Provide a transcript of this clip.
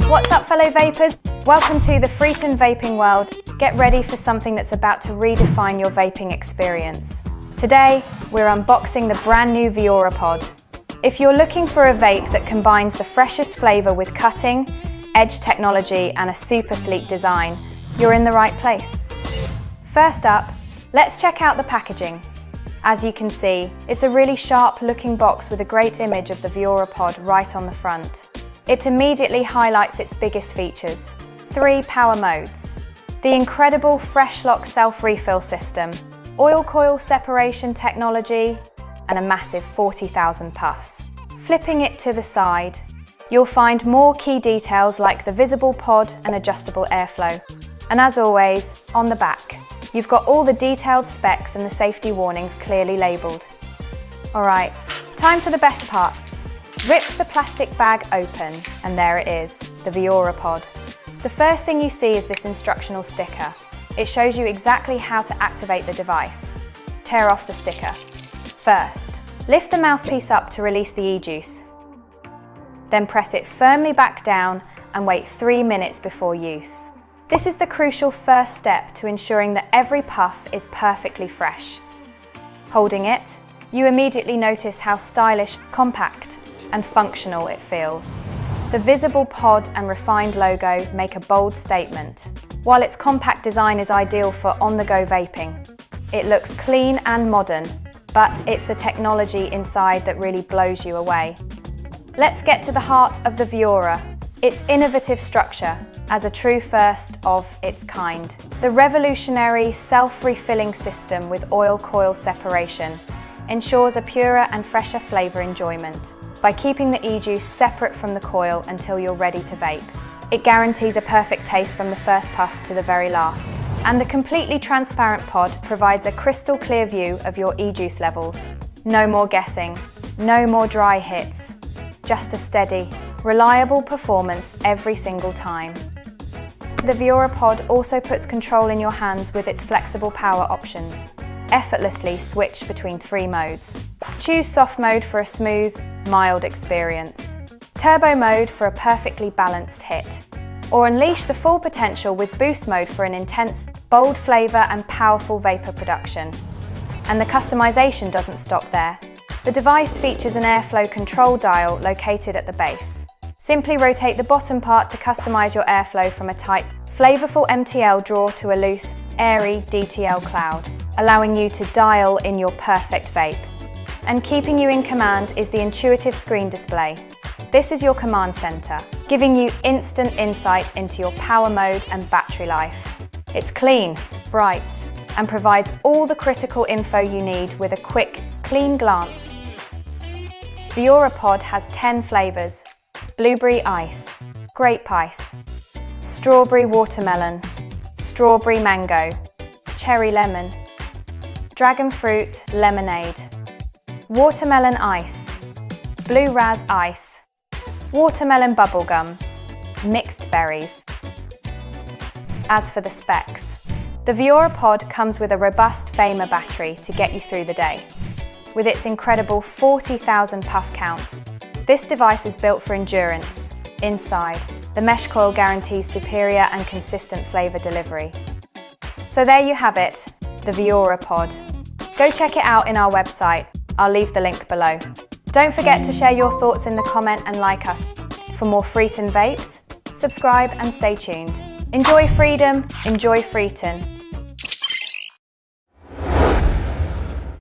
What's up, fellow vapors? Welcome to the Freeton vaping world. Get ready for something that's about to redefine your vaping experience. Today, we're unboxing the brand new Viora Pod. If you're looking for a vape that combines the freshest flavor with cutting, edge technology, and a super sleek design, you're in the right place. First up, let's check out the packaging. As you can see, it's a really sharp looking box with a great image of the Viora Pod right on the front. It immediately highlights its biggest features. 3 power modes. The incredible Fresh Lock self-refill system, oil coil separation technology, and a massive 40,000 puffs. Flipping it to the side, you'll find more key details like the visible pod and adjustable airflow. And as always, on the back, you've got all the detailed specs and the safety warnings clearly labelled. Alright, time for the best part. Rip the plastic bag open, and there it is, the Viora Pod. The first thing you see is this instructional sticker. It shows you exactly how to activate the device. Tear off the sticker. First, lift the mouthpiece up to release the e-juice. Then press it firmly back down and wait 3 minutes before use. This is the crucial first step to ensuring that every puff is perfectly fresh. Holding it, you immediately notice how stylish, compact, and functional it feels. The visible pod and refined logo make a bold statement. While its compact design is ideal for on-the-go vaping, it looks clean and modern, but it's the technology inside that really blows you away. Let's get to the heart of the Viora, its innovative structure as a true first of its kind. The revolutionary self-refilling system with oil coil separation ensures a purer and fresher flavour enjoyment by keeping the e-juice separate from the coil until you're ready to vape. It guarantees a perfect taste from the first puff to the very last. And the completely transparent pod provides a crystal clear view of your e-juice levels. No more guessing, no more dry hits, just a steady, reliable performance every single time. The Viora Pod also puts control in your hands with its flexible power options. Effortlessly switch between 3 modes. Choose soft mode for a smooth, mild experience. Turbo mode for a perfectly balanced hit. Or unleash the full potential with boost mode for an intense, bold flavor and powerful vapor production. And the customization doesn't stop there. The device features an airflow control dial located at the base. Simply rotate the bottom part to customize your airflow from a tight, flavorful MTL draw to a loose, airy DTL cloud, allowing you to dial in your perfect vape. And keeping you in command is the intuitive screen display. This is your command center, giving you instant insight into your power mode and battery life. It's clean, bright, and provides all the critical info you need with a quick, clean glance. Viora Pod has 10 flavors: blueberry ice, grape ice, strawberry watermelon, strawberry mango, cherry lemon, dragon fruit lemonade, watermelon ice, blue raz ice, watermelon bubblegum, mixed berries. As for the specs, the Viora Pod comes with a robust Famer battery to get you through the day. With its incredible 40,000 puff count, this device is built for endurance. Inside, the mesh coil guarantees superior and consistent flavor delivery. So there you have it, the Viora Pod. Go check it out in our website. I'll leave the link below. Don't forget to share your thoughts in the comment and like us. For more Freeton vapes, subscribe and stay tuned. Enjoy freedom, enjoy Freeton.